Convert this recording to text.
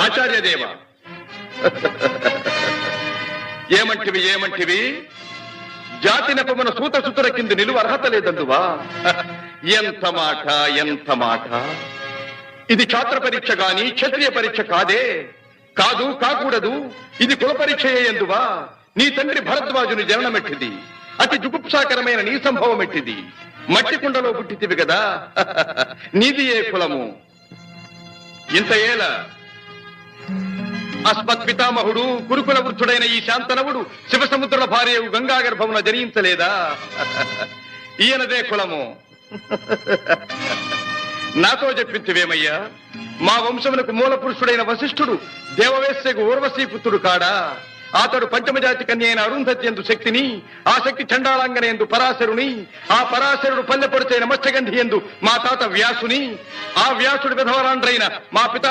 ఆచార్యదేవ ఏమంటివి జాతి నెపమున సూత సుతుల కింద నిలువ అర్హత లేదందువా? ఎంత మాట! ఇది ఛాత్ర పరీక్ష గాని క్షత్రియ పరీక్ష కాదే. కాకూడదు. ఇది కుల పరీక్ష ఎందువా? నీ తండ్రి భరద్వాజుని జననమెట్టిది. అతి జుగుప్సాకరమైన నీ సంభవం ఎట్టిది. మట్టి కుండలో పుట్టితివి కదా. నీది ఏ కులము? ఇంత ఏల అస్మత్ పితామహుడు గురుకుల వృద్ధుడైన ఈ శాంతనవుడు శివసముద్రుల భార్యవు గంగా గర్భమున జనించలేదా? ఈయనదే కులము. నాతో చెప్పించివేమయ్యా? మా వంశమునకు మూల పురుషుడైన వశిష్ఠుడు దేవవేశ్యకు ఊర్వశీపుత్రుడు కాడా? అతడు పంచమజాతి కన్య అయిన అరుంధతి ఎందు శక్తిని, ఆ శక్తి చండాళంగన ఎందు పరాశరుని, ఆ పరాశరుడు పల్లెపొడిచైన మత్స్యగంధి ఎందు మా తాత వ్యాసుని, ఆ వ్యాసుడి విధవరాండ్రైన మా పితా